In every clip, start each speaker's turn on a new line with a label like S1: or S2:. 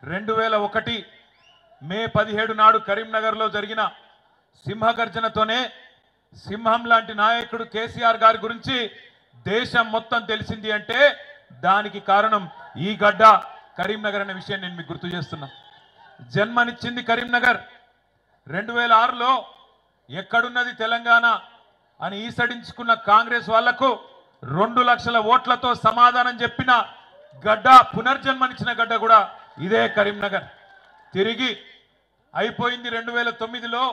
S1: 2001 మే 17 నాడు కరీంనగర్లో జరిగిన సింహగర్జనతోనే సింహం లాంటి నాయకుడు కేసీఆర్ గారి గురించి దేశం మొత్తం తెలిసింది అంటే దానికి కారణం ఈ గడ్డ కరీంనగర్ అనే విషయం నేను మీకు గుర్తు చేస్తున్నా. జన్మనిచ్చింది కరీంనగర్. 2006లో ఎక్కడున్నది తెలంగాణ అని ఈసడించుకున్న కాంగ్రెస్ వాళ్లకు 2 లక్షల ఓట్లతో సమాధానం చెప్పిన గడ్డ, పునర్జన్మనిచ్చిన గడ్డ కూడా ఇదే కరీంనగర్. తిరిగి అయిపోయింది 2009లో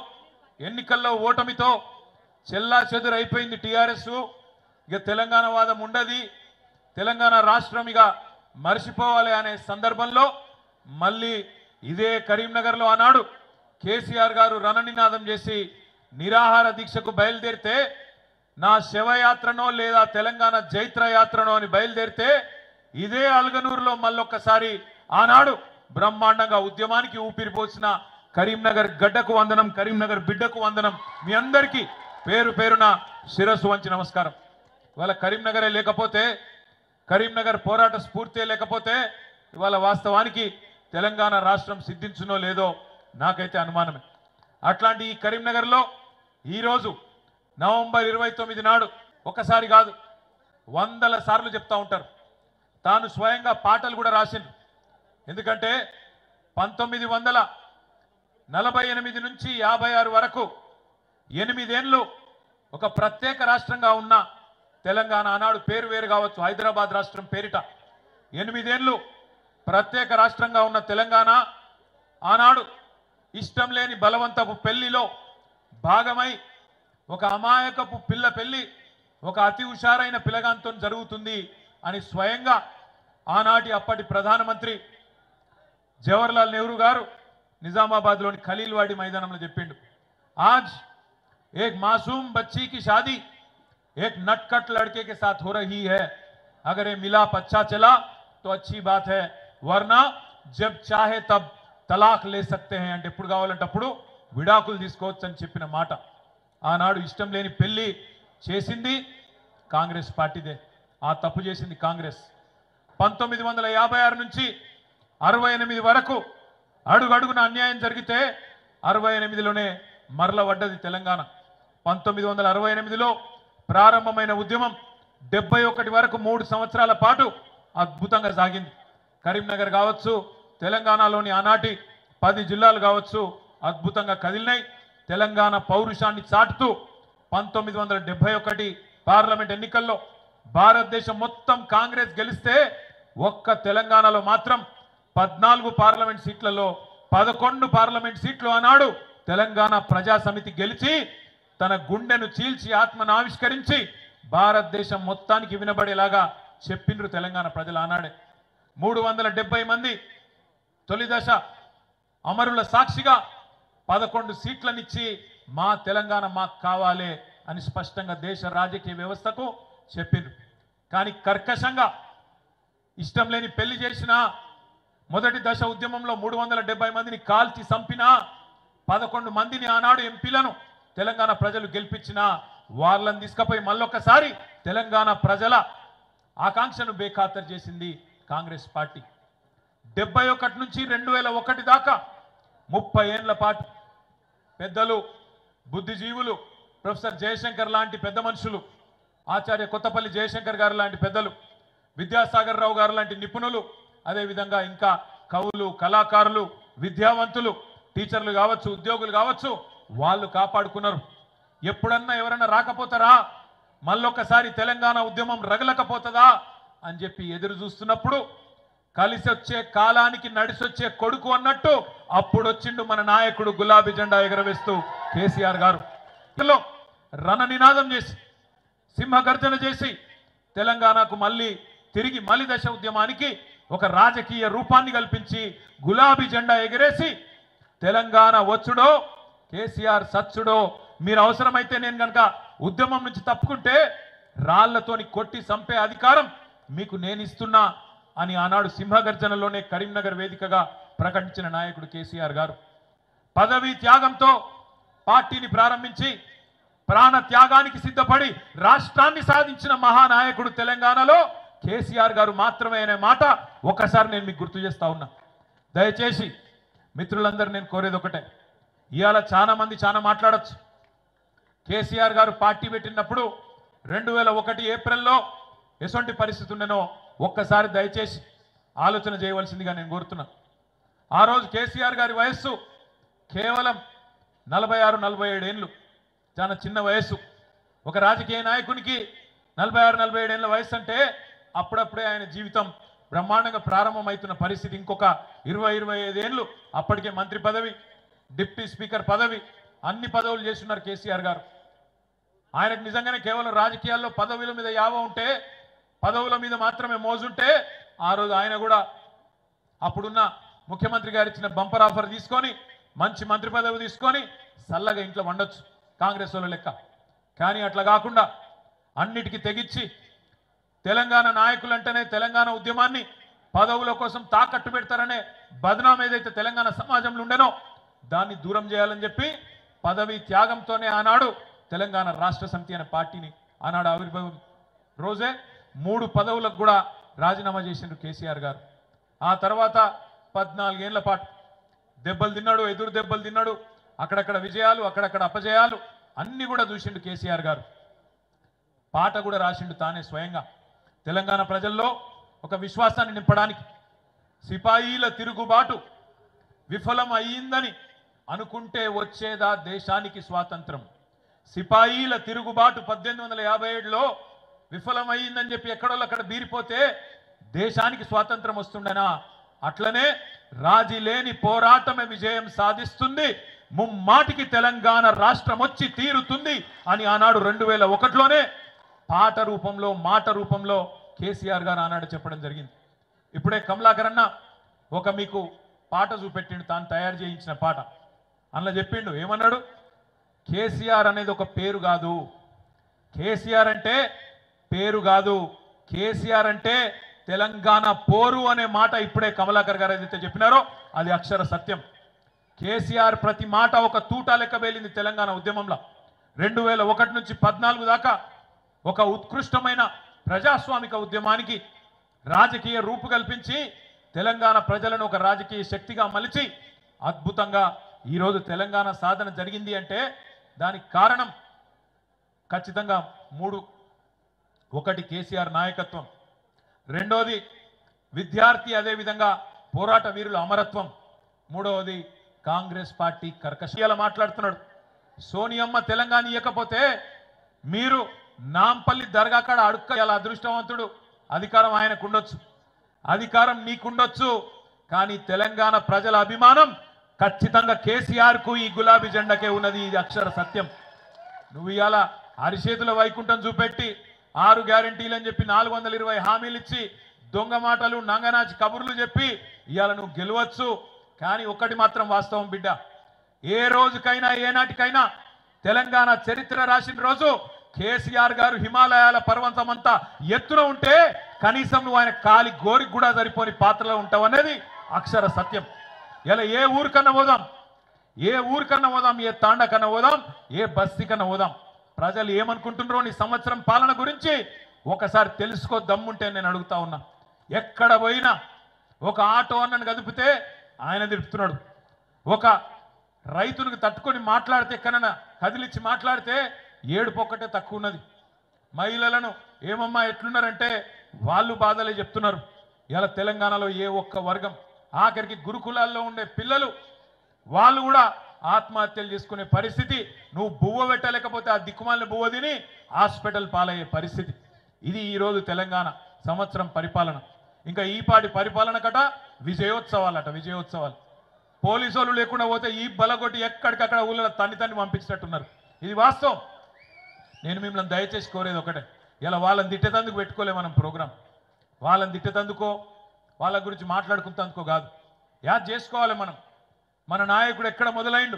S1: ఎన్నికల్లో ఓటమితో చెల్లా చెదురు అయిపోయింది టీఆర్ఎస్. ఇక తెలంగాణ వాదం ఉండది, తెలంగాణ రాష్ట్రం ఇక మర్చిపోవాలి అనే సందర్భంలో మళ్ళీ ఇదే కరీంనగర్లో ఆనాడు కేసీఆర్ గారు రణనినాదం చేసి నిరాహార దీక్షకు బయలుదేరితే, నా శవయాత్రనో లేదా తెలంగాణ జైత్ర యాత్రనో అని బయలుదేరితే ఇదే అల్గనూరులో మళ్ళొక్కసారి ఆనాడు బ్రహ్మాండంగా ఉద్యమానికి ఊపిరి పోసిన కరీంనగర్ గడ్డకు వందనం, కరీంనగర్ బిడ్డకు వందనం. మీ అందరికీ పేరు పేరున శిరస్సు వంచి నమస్కారం. ఇవాళ కరీంనగరే లేకపోతే, కరీంనగర్ పోరాట స్ఫూర్తి లేకపోతే ఇవాళ వాస్తవానికి తెలంగాణ రాష్ట్రం సిద్ధించునో లేదో నాకైతే అనుమానమే. అట్లాంటి ఈ కరీంనగర్లో ఈరోజు నవంబర్ 29 నాడు ఒకసారి కాదు 100ల సార్లు చెప్తా ఉంటారు. తాను స్వయంగా పాటలు కూడా రాసిండు. ఎందుకంటే 1948 నుంచి 56 వరకు 8 ఏళ్ళు ఒక ప్రత్యేక రాష్ట్రంగా ఉన్న తెలంగాణ, ఆనాడు పేరు వేరు కావచ్చు, హైదరాబాద్ రాష్ట్రం పేరిట 8 ఏళ్ళు ప్రత్యేక రాష్ట్రంగా ఉన్న తెలంగాణ ఆనాడు ఇష్టం లేని బలవంతపు పెళ్లిలో భాగమై ఒక అమాయకపు పిల్ల పెళ్లి ఒక అతి హుషారైన పిల్లగాంతో జరుగుతుంది అని స్వయంగా ఆనాటి అప్పటి ప్రధానమంత్రి జవహర్లాల్ నెహ్రూ గారు నిజామాబాద్లోని ఖలీల్వాడి మైదానంలో చెప్పిండు. ఆజ్ एक मासूम बच्ची की शादी एक नटखट लड़के के साथ हो रही है. अगर ये मिलाप अच्छा चला तो अच्छी बात है, वरना जब चाहे तब तलाक ले सकते हैं అంటే ఎప్పుడు కావాలంటే అప్పుడు విడాకులు తీసుకోవచ్చు అని చెప్పిన మాట. ఆనాడు ఇష్టం లేని పెళ్లి చేసింది కాంగ్రెస్ పార్టీదే. ఆ తప్పు చేసింది కాంగ్రెస్. 1956 నుంచి 68 వరకు అడుగడుగున అన్యాయం జరిగితే 68లోనే మరల పడ్డది తెలంగాణ. 1968లో ప్రారంభమైన ఉద్యమం 71 వరకు 3 సంవత్సరాల పాటు అద్భుతంగా సాగింది. కరీంనగర్ కావచ్చు, తెలంగాణలోని ఆనాటి 10 జిల్లాలు కావచ్చు, అద్భుతంగా కదిలినాయి. తెలంగాణ పౌరుషాన్ని చాటుతూ 1971 పార్లమెంట్ ఎన్నికల్లో భారతదేశం మొత్తం కాంగ్రెస్ గెలిస్తే ఒక్క తెలంగాణలో మాత్రం 14 పార్లమెంట్ సీట్లలో 11 పార్లమెంట్ సీట్లు ఆనాడు తెలంగాణ ప్రజా సమితి గెలిచి తన గుండెను చీల్చి ఆత్మను ఆవిష్కరించి భారతదేశం మొత్తానికి వినబడేలాగా చెప్పిండ్రు తెలంగాణ ప్రజలు ఆనాడే. 370 మంది తొలి దశ అమరుల సాక్షిగా 11 సీట్లనిచ్చి మా తెలంగాణ మాకు కావాలి అని స్పష్టంగా దేశ రాజకీయ వ్యవస్థకు చెప్పిండ్రు. కానీ కర్కశంగా ఇష్టం లేని పెళ్లి చేసిన మొదటి దశ ఉద్యమంలో 370 మందిని కాల్చి చంపిన 11 మందిని ఆనాడు ఎంపీలను తెలంగాణ ప్రజలు గెలిపించిన వాళ్ళని తీసుకుపోయి మళ్ళొక్కసారి తెలంగాణ ప్రజల ఆకాంక్షను బేఖాతరు చేసింది కాంగ్రెస్ పార్టీ. 71 నుంచి 2001 దాకా 30 ఏళ్ల పాటు పెద్దలు, బుద్ధిజీవులు, ప్రొఫెసర్ జయశంకర్ లాంటి పెద్ద మనుషులు, ఆచార్య కొత్తపల్లి జయశంకర్ గారు లాంటి పెద్దలు, విద్యాసాగర్ రావు గారు లాంటి నిపుణులు, అదేవిధంగా ఇంకా కవులు, కళాకారులు, విద్యావంతులు, టీచర్లు కావచ్చు, ఉద్యోగులు కావచ్చు, వాళ్ళు కాపాడుకున్నారు. ఎప్పుడన్నా ఎవరన్నా రాకపోతారా, మళ్ళొక్కసారి తెలంగాణ ఉద్యమం రగలకపోతుందా అని చెప్పి ఎదురు చూస్తున్నప్పుడు కలిసి వచ్చే కాలానికి నడిసొచ్చే కొడుకు అన్నట్టు అప్పుడు వచ్చిండు మన నాయకుడు గులాబీ జెండా ఎగరవేస్తూ కేసీఆర్ గారు. రణ నినాదం చేసి, సింహగర్జన చేసి తెలంగాణకు మళ్ళీ తిరిగి మలి దశ ఉద్యమానికి ఒక రాజకీయ రూపాన్ని కల్పించి గులాబీ జెండా ఎగరేసి తెలంగాణ వచ్చుడో కేసీఆర్ సచ్చుడో, మీరు అవసరమైతే నేను కనుక ఉద్యమం నుంచి తప్పుకుంటే రాళ్లతోని కొట్టి చంపే అధికారం మీకు నేను ఇస్తున్నా అని ఆనాడు సింహగర్జనలోనే కరీంనగర్ వేదికగా ప్రకటించిన నాయకుడు కేసీఆర్ గారు. పదవీ త్యాగంతో పార్టీని ప్రారంభించి ప్రాణ త్యాగానికి సిద్ధపడి రాష్ట్రాన్ని సాధించిన మహానాయకుడు తెలంగాణలో కేసీఆర్ గారు మాత్రమే అనే మాట ఒకసారి నేను మీకు గుర్తు చేస్తా ఉన్నా. దయచేసి మిత్రులందరూ నేను కోరేది ఒకటే, ఇవాళ చాలా మంది చాలా మాట్లాడొచ్చు. కేసీఆర్ గారు పార్టీ పెట్టినప్పుడు 2001 ఏప్రిల్లో ఎటువంటి పరిస్థితి ఉండనో ఒక్కసారి దయచేసి ఆలోచన చేయవలసిందిగా నేను కోరుతున్నా. ఆ రోజు కేసీఆర్ గారి వయస్సు కేవలం 46-47 ఏళ్ళు, చాలా చిన్న వయస్సు. ఒక రాజకీయ నాయకునికి 46-47 ఏళ్ళ వయసు అంటే అప్పుడప్పుడే ఆయన జీవితం బ్రహ్మాండంగా ప్రారంభమవుతున్న పరిస్థితి. ఇంకొక 20-25 ఏళ్ళు అప్పటికే మంత్రి పదవి, డిప్యూటీ స్పీకర్ పదవి, అన్ని పదవులు చేస్తున్నారు కేసీఆర్ గారు. ఆయనకు నిజంగానే కేవలం రాజకీయాల్లో పదవుల మీద యావ ఉంటే, పదవుల మీద మాత్రమే మోజుంటే ఆ రోజు ఆయన కూడా అప్పుడున్న ముఖ్యమంత్రి గారు ఇచ్చిన బంపర్ ఆఫర్ తీసుకొని మంచి మంత్రి పదవి తీసుకొని చల్లగా ఇంట్లో వండొచ్చు కాంగ్రెస్ వాళ్ళ లెక్క. కానీ అట్లా కాకుండా అన్నిటికీ తెగించి తెలంగాణ నాయకులంటేనే తెలంగాణ ఉద్యమాన్ని పదవుల కోసం తాకట్టు పెడతారనే బదనాం ఏదైతే తెలంగాణ సమాజంలో ఉండేనో దాన్ని దూరం చేయాలని చెప్పి పదవి త్యాగంతోనే ఆనాడు తెలంగాణ రాష్ట్ర సమితి అనే పార్టీని ఆనాడు ఆవిర్భావం రోజే 3 పదవులకు కూడా రాజీనామా చేసిండ్రు కేసీఆర్ గారు. ఆ తర్వాత 14 ఏళ్ల పాటు దెబ్బలు తిన్నాడు, ఎదురు దెబ్బలు తిన్నాడు, అక్కడక్కడ విజయాలు, అక్కడక్కడ అపజయాలు అన్ని కూడా చూసిండు కేసీఆర్ గారు. పాట కూడా రాసిండు తానే స్వయంగా. తెలంగాణ ప్రజల్లో ఒక విశ్వాసాన్ని నింపడానికి సిపాయిల తిరుగుబాటు విఫలం అయ్యిందని అనుకుంటే వచ్చేదా దేశానికి స్వాతంత్రం. సిపాయిల తిరుగుబాటు 1857లో విఫలమైందని చెప్పి ఎక్కడోళ్ళు అక్కడ బీరిపోతే దేశానికి స్వాతంత్రం వస్తుండనా? అట్లనే రాజీ లేని పోరాటమే విజయం సాధిస్తుంది, ముమ్మాటికి తెలంగాణ రాష్ట్రం వచ్చి తీరుతుంది అని ఆనాడు 2001లోనే పాట రూపంలో మాట రూపంలో కేసీఆర్ గారు ఆనాడు చెప్పడం జరిగింది. ఇప్పుడే కమలాకర్ అన్న ఒక మీకు పాట చూపెట్టిండు, తాను తయారు చేయించిన పాట. అందులో చెప్పిండు, ఏమన్నాడు? కేసీఆర్ అనేది ఒక పేరు కాదు, కేసీఆర్ అంటే పేరు కాదు, కేసీఆర్ అంటే తెలంగాణ పోరు అనే మాట ఇప్పుడే కమలాకర్ గారు ఏదైతే చెప్పినారో అది అక్షర సత్యం. కేసీఆర్ ప్రతి మాట ఒక తూటా లెక్క వేలింది తెలంగాణ ఉద్యమంలో. 2001 నుంచి 14 దాకా ఒక ఉత్కృష్టమైన ప్రజాస్వామిక ఉద్యమానికి రాజకీయ రూపు కల్పించి తెలంగాణ ప్రజలను ఒక రాజకీయ శక్తిగా మలిచి అద్భుతంగా ఈరోజు తెలంగాణ సాధన జరిగింది అంటే దానికి కారణం ఖచ్చితంగా 3. ఒకటి కేసీఆర్ నాయకత్వం, రెండోది విద్యార్థి అదేవిధంగా పోరాట వీరుల అమరత్వం, మూడవది కాంగ్రెస్ పార్టీ కర్కశియాల మాట్లాడుతున్నాడు. సోనియమ్మ తెలంగాణ ఇవ్వకపోతే మీరు నాంపల్లి దర్గా కాడ అడుక్కాల అదృష్టవంతుడు. అధికారం ఆయనకు ఉండొచ్చు, అధికారం నీకుండొచ్చు, కానీ తెలంగాణ ప్రజల అభిమానం ఖచ్చితంగా కేసీఆర్ కు ఈ గులాబీ జెండాకే ఉన్నది. ఇది అక్షర సత్యం. నువ్వు ఇవాళ అరిచేతుల వైకుంఠం చూపెట్టి 6 గ్యారెంటీలు అని చెప్పి 420 హామీలు ఇచ్చి దొంగ మాటలు నంగనాచి కబుర్లు చెప్పి ఇవాళ నువ్వు గెలవచ్చు. కానీ ఒకటి మాత్రం వాస్తవం బిడ్డ, ఏ రోజుకైనా ఏనాటికైనా తెలంగాణ చరిత్ర రాసిన రోజు కేసీఆర్ గారు హిమాలయాల పర్వతమంతా ఎత్తున ఉంటే కనీసం నువ్వు ఆయన కాలి గోరికి కూడా సరిపోని పాత్రలో ఉంటావు అనేది అక్షర సత్యం. ఇలా ఏ ఊరికన్నా పోదాం, ఏ ఊరికన్నా పోదాం, ఏ తాండ కన్నా పోదాం, ఏ బస్తీ కన్నా పోదాం, ప్రజలు ఏమనుకుంటున్నారో నీ సంవత్సరం పాలన గురించి ఒకసారి తెలుసుకో దమ్ముంటే నేను అడుగుతా ఉన్నా. ఎక్కడ పోయినా ఒక ఆటో అన్నను కదిపితే ఆయన తిప్పుతున్నాడు, ఒక రైతునికి తట్టుకొని మాట్లాడితే ఎక్కడన్నా కదిలిచ్చి మాట్లాడితే ఏడుపొక్కటే తక్కువ ఉన్నది. మహిళలను ఏమమ్మా ఎట్లున్నారంటే వాళ్ళు బాధలే చెప్తున్నారు. ఇలా తెలంగాణలో ఏ ఒక్క వర్గం, ఆఖరికి గురుకులాల్లో ఉండే పిల్లలు వాళ్ళు కూడా ఆత్మహత్యలు చేసుకునే పరిస్థితి. నువ్వు బువ్వ పెట్టలేకపోతే ఆ దిక్కుమాలిన బువ్వ తిని హాస్పిటల్ పాలయ్యే పరిస్థితి. ఇది ఈరోజు తెలంగాణ సంవత్సరం పరిపాలన. ఇంకా ఈపాటి పరిపాలన కట విజయోత్సవాలట, విజయోత్సవాలు. పోలీసులు లేకుండా పోతే ఈ బలగొట్టి ఎక్కడికక్కడ ఊళ్ళో తన్ని పంపించినట్టున్నారు. ఇది వాస్తవం. నేను మిమ్మల్ని దయచేసి కోరేది ఒకటే, ఇలా వాళ్ళని తిట్టేతందుకు పెట్టుకోలే మనం ప్రోగ్రాం. వాళ్ళని తిట్టేతందుకో వాళ్ళ గురించి మాట్లాడుకుంటందుకో కాదు, యాద్ చేసుకోవాలి మనం. మన నాయకుడు ఎక్కడ మొదలైండు?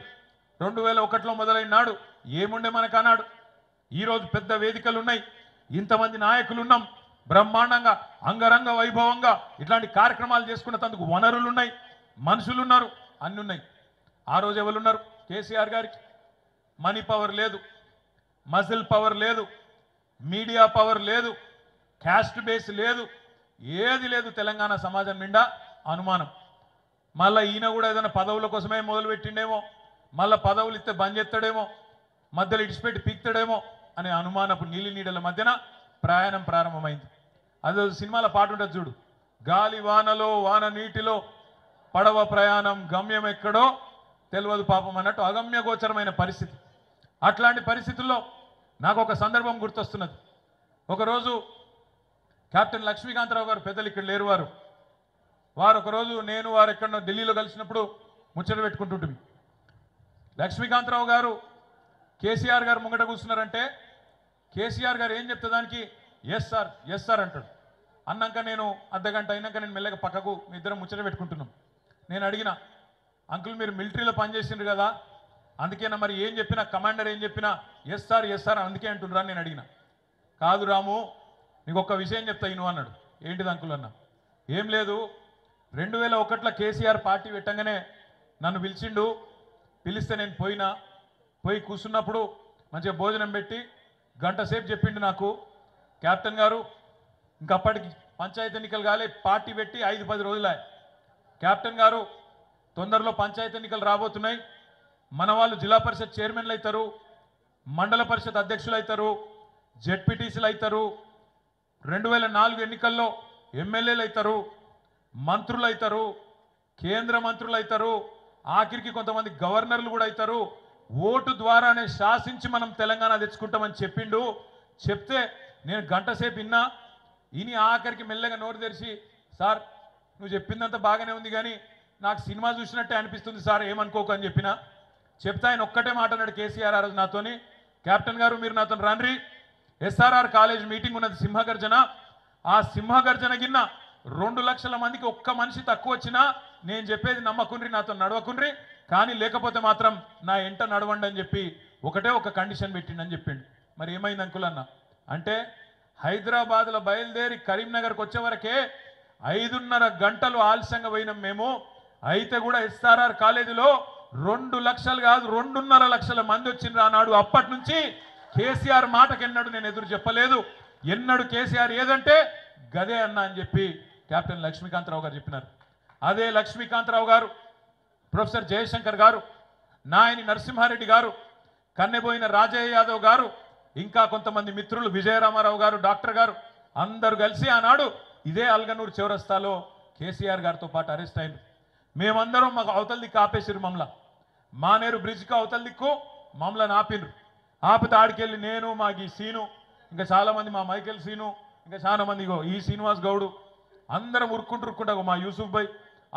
S1: 2001లో మొదలైనాడు. ఏముండే మనకు అన్నాడు. ఈరోజు పెద్ద వేదికలు ఉన్నాయి, ఇంతమంది నాయకులు ఉన్నాం, బ్రహ్మాండంగా అంగరంగ వైభవంగా ఇట్లాంటి కార్యక్రమాలు చేసుకునేందుకు వనరులు ఉన్నాయి, మనుషులు ఉన్నారు, అన్ని ఉన్నాయి. ఆ రోజు ఎవరున్నారు? కేసీఆర్ గారికి మనీ పవర్ లేదు, మజిల్ పవర్ లేదు, మీడియా పవర్ లేదు, క్యాస్ట్ బేస్ లేదు, ఏది లేదు. తెలంగాణ సమాజం నిండా అనుమానం. మళ్ళీ ఈయన కూడా ఏదైనా పదవుల కోసమే మొదలుపెట్టిండేమో, మళ్ళీ పదవులు ఇస్తే బంద్ చేస్తాడేమో, మధ్యలో ఇడిచిపెట్టి పీక్తాడేమో అనే అనుమానపు నీలి నీడల మధ్యన ప్రయాణం ప్రారంభమైంది. అదే సినిమాల పాట ఉంటుంది చూడు, గాలి వానలో వాన నీటిలో పడవ ప్రయాణం గమ్యం ఎక్కడో తెలియదు పాపం అన్నట్టు అగమ్య గోచరమైన పరిస్థితి. అట్లాంటి పరిస్థితుల్లో నాకు ఒక సందర్భం గుర్తొస్తున్నది. ఒకరోజు కెప్టెన్ లక్ష్మీకాంతరావు గారు, పెద్దలు ఇక్కడ లేరు, వారు ఒకరోజు నేను వారు ఎక్కడో ఢిల్లీలో కలిసినప్పుడు ముచ్చట పెట్టుకుంటుంటుంది. లక్ష్మీకాంతరావు గారు కేసీఆర్ గారు ముంగట కూర్చున్నారంటే కేసీఆర్ గారు ఏం చెప్తే దానికి ఎస్ సార్ అంటాడు. అన్నాక నేను అర్ధగంట అయినాక నేను మెల్లగా పక్కకు ఇద్దరం ముచ్చట పెట్టుకుంటున్నాం. నేను అడిగిన, అంకుల్ మీరు మిలిటరీలో పనిచేసిండ్రు కదా, అందుకేనా మరి ఏం చెప్పినా కమాండర్ ఏం చెప్పినా ఎస్ సార్ అందుకే అంటున్నారా నేను అడిగిన. కాదు రాము, నీకు ఒక్క విషయం చెప్తా ఇను అన్నాడు. ఏంటిది అంకుల్ అన్న? ఏం లేదు, 2001లో కేసీఆర్ పార్టీ పెట్టంగానే నన్ను పిలిచిండు. పిలిస్తే నేను పోయి కూర్చున్నప్పుడు మంచిగా భోజనం పెట్టి గంట సేపు చెప్పిండు నాకు, కెప్టెన్ గారు ఇంకప్పటికి పంచాయతీ ఎన్నికలు కాలే, పార్టీ పెట్టి 5-10 రోజులే. కెప్టెన్ గారు తొందరలో పంచాయతీ ఎన్నికలు రాబోతున్నాయి, మన వాళ్ళు జిల్లా పరిషత్ చైర్మన్లు అవుతారు, మండల పరిషత్ అధ్యక్షులు అవుతారు, జెడ్పీటీసీలు అవుతారు, 2004 ఎన్నికల్లో ఎమ్మెల్యేలు అవుతారు, మంత్రులు అవుతారు, కేంద్ర మంత్రులు అవుతారు, ఆఖరికి కొంతమంది గవర్నర్లు కూడా అవుతారు. ఓటు ద్వారానే శాసించి మనం తెలంగాణ తెచ్చుకుంటామని చెప్పిండు. చెప్తే నేను గంట సేపు ఇని ఆఖరికి మెల్లగా నోరు తెరిచి, సార్ నువ్వు చెప్పిందంతా బాగానే ఉంది కానీ నాకు సినిమా చూసినట్టే అనిపిస్తుంది సార్, ఏమనుకోకు అని చెప్తే ఆయన ఒక్కటే మాట అన్నాడు కేసీఆర్ ఆ రోజు నాతోని, కెప్టెన్ గారు మీరు నాతో రండి, SRR కాలేజ్ మీటింగ్ ఉన్నది సింహగర్జన, ఆ సింహగర్జన గిన్న 2 లక్షల మందికి ఒక్క మనిషి తక్కువ వచ్చినా నేను చెప్పేది నమ్మకుండ్రి, నాతో నడవకుండ్రి, కానీ లేకపోతే మాత్రం నా ఎంట నడవండి అని చెప్పి ఒకటే ఒక కండిషన్ పెట్టిండని చెప్పిండు. మరి ఏమైంది అంకుల్ అన్న అంటే, హైదరాబాద్లో బయలుదేరి కరీంనగర్కి వచ్చే వరకే 5:30 గంటలు ఆలస్యంగా పోయినాం మేము. అయితే కూడా SRR కాలేజీలో 2 లక్షలు కాదు 2.5 లక్షల మంది వచ్చిండ్రు ఆనాడు. అప్పటి నుంచి కేసీఆర్ మాటకెన్నడు నేను ఎదురు చెప్పలేదు. ఎన్నడు కేసీఆర్ ఏదంటే గదే అన్నా అని చెప్పి కెప్టెన్ లక్ష్మీకాంతరావు గారు చెప్పినారు. అదే లక్ష్మీకాంతరావు గారు, ప్రొఫెసర్ జయశంకర్ గారు, నాయని నరసింహారెడ్డి గారు, కన్నెబోయిన రాజయ్య యాదవ్ గారు, ఇంకా కొంతమంది మిత్రులు విజయరామారావు గారు, డాక్టర్ గారు అందరూ కలిసి ఆనాడు ఇదే అల్గనూరు చౌరస్తాలో కేసీఆర్ గారితో పాటు అరెస్ట్ అయింది. మేమందరం మాకు అవతల దిక్కు ఆపేసిరు, మానేరు బ్రిడ్జ్కి అవతల దిక్కు మమ్మల్ని ఆపినరు. ఆపితే ఆడికెళ్ళి నేను, మా ఈ సీను, ఇంకా చాలామంది, మా మైకేల్ సీను, ఇంకా చాలా మంది, ఈ శ్రీనివాస్ గౌడు, అందరం ఉరుక్కుంటా మా యూసుఫ్ భాయ్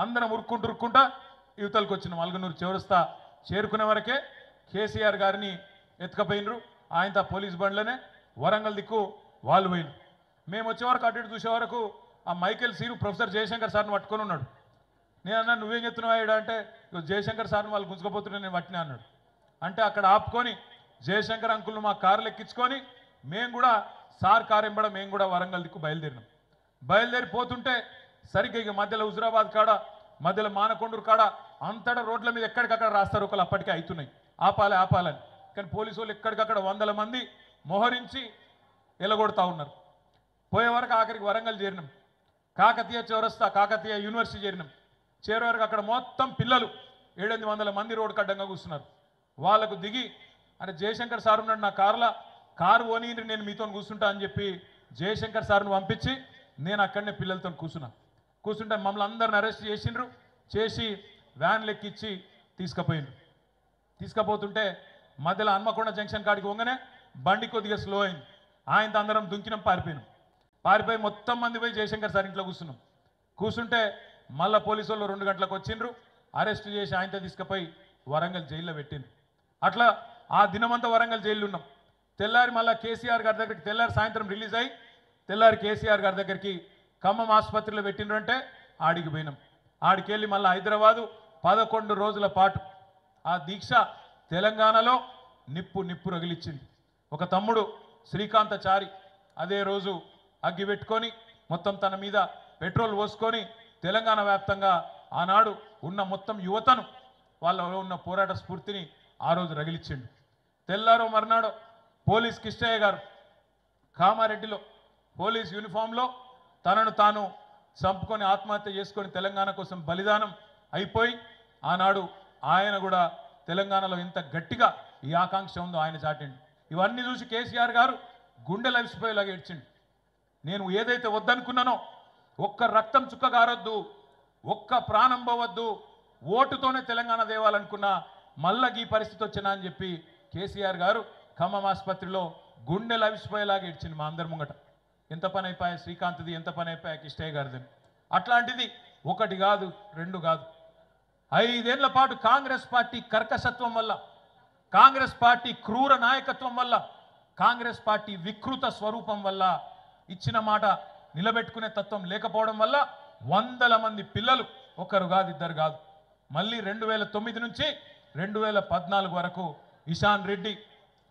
S1: అందరం ఉరుక్కుంటా యువతలకు వచ్చిన అల్గనూరు చౌరస్తా చేరుకునే వరకే కేసీఆర్ గారిని ఎత్తుకపోయినరు. ఆయనతో పోలీస్ బండ్లనే వరంగల్ దిక్కు వాళ్ళు పోయినరు. మేము వచ్చే వరకు అటు ఇటు చూసే వరకు ఆ మైకేల్ సీను ప్రొఫెసర్ జయశంకర్ సార్ని పట్టుకొని ఉన్నాడు. నేను అన్నా నువ్వేం చెప్తున్నావు అంటే, జయశంకర్ సార్ని వాళ్ళు గుంజుకపోతున్నా నేను పట్టినా అన్నాడు. అంటే అక్కడ ఆపుకొని జయశంకర్ అంకుల్ను మా కారులు ఎక్కించుకొని మేము కూడా సార్ కారు ఎంబడ మేము కూడా వరంగల్ దిక్కు బయలుదేరినాం. బయలుదేరిపోతుంటే సరిగ్గా ఇక మధ్యలో హుజురాబాద్ కాడ, మధ్యలో మానకొండూరు కాడ అంతటా రోడ్ల మీద ఎక్కడికక్కడ రాస్తారు ఒకళ్ళు అప్పటికే అవుతున్నాయి, ఆపాలని. కానీ పోలీసు వాళ్ళు ఎక్కడికక్కడ 100 మంది మోహరించి ఎలగొడతా ఉన్నారు. పోయే వరకు ఆఖరికి వరంగల్ చేరినాం. కాకతీయ చౌరస్తా, కాకతీయ యూనివర్సిటీ చేరినాం. చేరే వరకు అక్కడ మొత్తం పిల్లలు 700 మంది రోడ్డు కడ్డంగా కూర్చున్నారు. వాళ్ళకు దిగి అంటే జయశంకర్ సార్ ఉన్నాడు నా కారు ఓని నేను మీతో కూర్చుంటా అని చెప్పి జయశంకర్ సార్ను పంపించి నేను అక్కడనే పిల్లలతో కూర్చుంటే మమ్మల్ని అందరిని అరెస్ట్ చేసి వ్యాన్లు ఎక్కిచ్చి తీసుకుపోతుంటే మధ్యలో హన్మకొండ జంక్షన్ కాడికి వంగనే బండి కొద్దిగా స్లో అయింది. ఆయనతో అందరం దుంకినాం, పారిపోయి మొత్తం మంది పోయి జయశంకర్ సార్ ఇంట్లో కూర్చుంటే మళ్ళీ పోలీసు వాళ్ళు 2 గంటలకు వచ్చిండ్రు, అరెస్ట్ చేసి ఆయనతో తీసుకుపోయి వరంగల్ జైల్లో పెట్టిండ్రు. అట్లా ఆ దినమంతా వరంగల్ జైల్లో ఉన్నాం. తెల్లారి మళ్ళీ కేసీఆర్ గారి దగ్గరికి, తెల్లారి సాయంత్రం రిలీజ్ అయ్యి తెల్లారి కేసీఆర్ గారి దగ్గరికి ఖమ్మం ఆసుపత్రిలో పెట్టిండ్రు అంటే ఆడికి పోయినాం. ఆడికి వెళ్ళి మళ్ళీ హైదరాబాదు 11 రోజుల పాటు ఆ దీక్ష తెలంగాణలో నిప్పు రగిలిచ్చింది. ఒక తమ్ముడు శ్రీకాంతచారి అదే రోజు అగ్గి పెట్టుకొని మొత్తం తన మీద పెట్రోల్ పోసుకొని తెలంగాణ వ్యాప్తంగా ఆనాడు ఉన్న మొత్తం యువతను, వాళ్ళలో ఉన్న పోరాట స్ఫూర్తిని ఆ రోజు రగిలిచ్చిండు. తెల్లారో మర్నాడు పోలీస్ కిష్టయ్య గారు కామారెడ్డిలో పోలీస్ యూనిఫామ్లో తనను తాను చంపుకొని ఆత్మహత్య చేసుకొని తెలంగాణ కోసం బలిదానం అయిపోయి ఆనాడు ఆయన కూడా తెలంగాణలో ఎంత గట్టిగా ఈ ఆకాంక్ష ఉందో ఆయన చాటిండు. ఇవన్నీ చూసి కేసీఆర్ గారు గుండెలు అవిసిపోయేలాగా ఏడ్చిండు. నేను ఏదైతే వద్దనుకున్నానో, ఒక్క రక్తం చుక్క గారొద్దు, ఒక్క ప్రాణం పోవద్దు, ఓటుతోనే తెలంగాణ దేవాలనుకున్నా మళ్ళా ఈ పరిస్థితి వచ్చినా అని చెప్పి కేసీఆర్ గారు ఖమ్మం ఆసుపత్రిలో గుండెలు అవిసిపోయేలాగా ఏడ్చింది మా అందరి ముంగట. ఎంత పని అయిపోయా శ్రీకాంత్ది, ఎంత పని అయిపోయా కిష్టయ్య గారిది. అట్లాంటిది ఒకటి కాదు, రెండు కాదు, 5 ఏళ్ల పాటు కాంగ్రెస్ పార్టీ కర్కశత్వం వల్ల, కాంగ్రెస్ పార్టీ క్రూర నాయకత్వం వల్ల, కాంగ్రెస్ పార్టీ వికృత స్వరూపం వల్ల, ఇచ్చిన మాట నిలబెట్టుకునే తత్వం లేకపోవడం వల్ల వందల మంది పిల్లలు, ఒకరు కాదు ఇద్దరు కాదు, మళ్ళీ 2009 నుంచి 2014 వరకు ఇషాన్ రెడ్డి,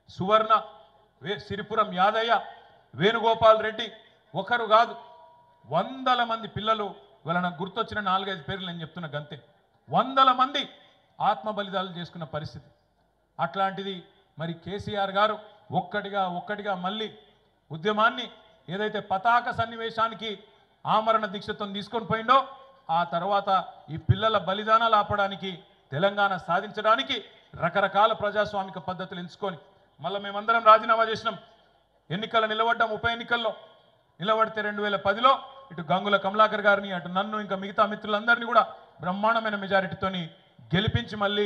S1: సువర్ణ, సిరిపురం యాదయ్య, వేణుగోపాల్ రెడ్డి, ఒకరు కాదు వందల మంది పిల్లలు. ఇవాళ నాకు గుర్తొచ్చిన 4-5 పేర్లు నేను చెప్తున్నా గంతే. వందల మంది ఆత్మ బలిదానాలు చేసుకున్న పరిస్థితి. అట్లాంటిది మరి కేసీఆర్ గారు ఒక్కటిగా మళ్ళీ ఉద్యమాన్ని ఏదైతే పతాక సన్నివేశానికి ఆమరణ దీక్షతో తీసుకొని పోయిండో, ఆ తర్వాత ఈ పిల్లల బలిదానాలు ఆపడానికి, తెలంగాణ సాధించడానికి రకరకాల ప్రజాస్వామిక పద్ధతులు ఎంచుకొని మళ్ళీ మేమందరం రాజీనామా చేసినాం. ఎన్నికల్లో నిలబడ్డాం. ఉప ఎన్నికల్లో నిలబడితే 2010లో ఇటు గంగుల కమలాకర్ గారిని, అటు నన్ను, ఇంకా మిగతా మిత్రులందరినీ కూడా బ్రహ్మాండమైన మెజారిటీతోని గెలిపించి మళ్ళీ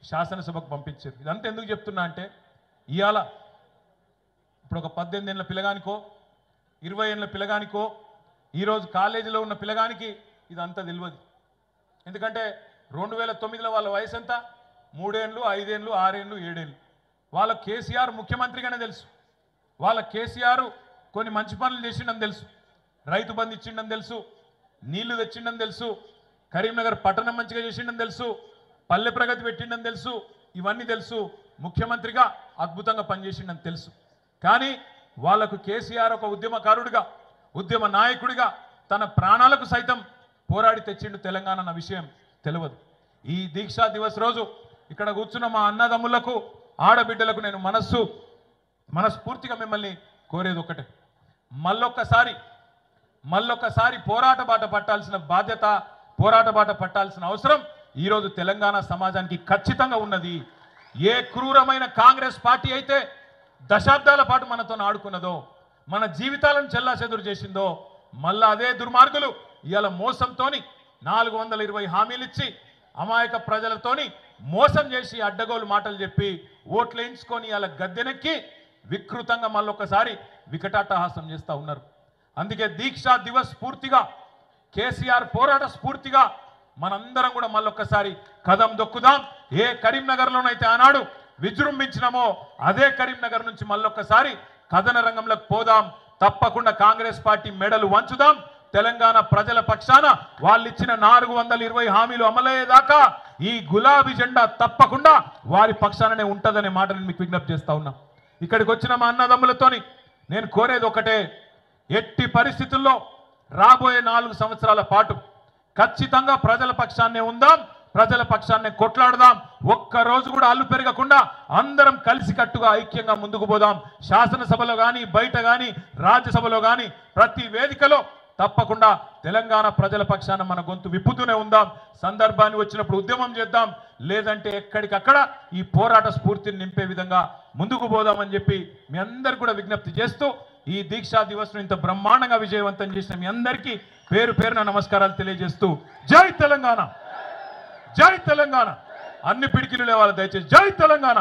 S1: శాసనసభకు పంపించారు. ఇదంతా ఎందుకు చెప్తున్నా అంటే, ఇవాళ ఇప్పుడు ఒక 18 ఏళ్ళ పిల్లగానికో 20 ఏళ్ళ పిల్లగానికో ఈరోజు కాలేజీలో ఉన్న పిల్లగానికి ఇదంతా తెలియదు. ఎందుకంటే 2009లో వాళ్ళ వయసు ఎంత? 3 ఏళ్ళు, 5 ఏళ్ళు, 6 ఏళ్ళు, 7 ఏళ్ళు. వాళ్ళ కేసీఆర్ ముఖ్యమంత్రిగానే తెలుసు. వాళ్ళ కేసీఆర్ కొన్ని మంచి పనులు చేసిండని తెలుసు. రైతు బంధు ఇచ్చిండని తెలుసు, నీళ్లు తెచ్చిండని తెలుసు, కరీంనగర్ పట్టణం మంచిగా చేసిండని తెలుసు, పల్లె ప్రగతి పెట్టిండని తెలుసు, ఇవన్నీ తెలుసు. ముఖ్యమంత్రిగా అద్భుతంగా పనిచేసిండని తెలుసు. కానీ వాళ్లకు కేసీఆర్ ఒక ఉద్యమకారుడిగా, ఉద్యమ నాయకుడిగా తన ప్రాణాలకు సైతం పోరాడి తెచ్చిండు తెలంగాణ అన్న విషయం తెలియదు. ఈ దీక్షా దివస్ రోజు ఇక్కడ కూర్చున్న మా అన్నదమ్ములకు, ఆడబిడ్డలకు నేను మనస్ఫూర్తిగా మిమ్మల్ని కోరేది ఒకటే, మళ్ళొక్కసారి పోరాట బాట పట్టాల్సిన బాధ్యత, పోరాట బాట పట్టాల్సిన అవసరం ఈరోజు తెలంగాణ సమాజానికి ఖచ్చితంగా ఉన్నది. ఏ క్రూరమైన కాంగ్రెస్ పార్టీ అయితే దశాబ్దాల పాటు మనతో ఆడుకున్నదో, మన జీవితాలను చెల్లాచెదురు చేసిందో, మళ్ళా అదే దుర్మార్గులు ఇవాళ మోసంతోని 420 హామీలు ఇచ్చి అమాయక ప్రజలతోని మోసం చేసి అడ్డగోలు మాటలు చెప్పి ఓట్లు వేయించుకొని ఇవాళ గద్దెనెక్కి వికృతంగా మళ్ళొక్కసారి వికటాట్టహాసం చేస్తూ ఉన్నారు. అందుకే దీక్షా దివస్ స్ఫూర్తిగా, కేసీఆర్ పోరాట స్ఫూర్తిగా మనందరం కూడా మళ్ళొక్కసారి కదం దొక్కుదాం. ఏ కరీంనగర్లోనైతే ఆనాడు విజృంభించినామో అదే కరీంనగర్ నుంచి మళ్ళొక్కసారి కథన రంగంలోకి పోదాం. తప్పకుండా కాంగ్రెస్ పార్టీ మెడలు వంచుదాం. తెలంగాణ ప్రజల పక్షాన వాళ్ళు ఇచ్చిన 420 హామీలు అమలయ్యేదాకా ఈ గులాబీ జెండా తప్పకుండా వారి పక్షాననే ఉంటుందనే మాటను మీకు విజ్ఞప్తి చేస్తా ఉన్నా. ఇక్కడికి వచ్చిన మా అన్నదమ్ములతోని నేను కోరేది ఒకటే, ఎట్టి పరిస్థితుల్లో రాబోయే 4 సంవత్సరాల పాటు ఖచ్చితంగా ప్రజల పక్షాన్నే ఉందాం, ప్రజల పక్షాన్నే కొట్లాడదాం. ఒక్కరోజు కూడా అల్లు పెరగకుండా అందరం కలిసికట్టుగా ఐక్యంగా ముందుకు పోదాం. శాసనసభలో కానీ, బయట కానీ, రాజ్యసభలో కానీ, ప్రతి వేదికలో తప్పకుండా తెలంగాణ ప్రజల పక్షాన మన గొంతు విప్పుతూనే ఉందాం. సందర్భాన్ని వచ్చినప్పుడు ఉద్యమం చేద్దాం, లేదంటే ఎక్కడికక్కడ ఈ పోరాట స్ఫూర్తిని నింపే విధంగా ముందుకు పోదామని చెప్పి మీ అందరు కూడా విజ్ఞప్తి చేస్తూ, ఈ దీక్షా దివస్ను ఇంత బ్రహ్మాండంగా విజయవంతం చేసిన మీ అందరికీ పేరు పేరున నమస్కారాలు తెలియజేస్తూ, జై తెలంగాణ, జై తెలంగాణ. అన్ని పిడికిలు లేవాలి దయచేసి. జై తెలంగాణ.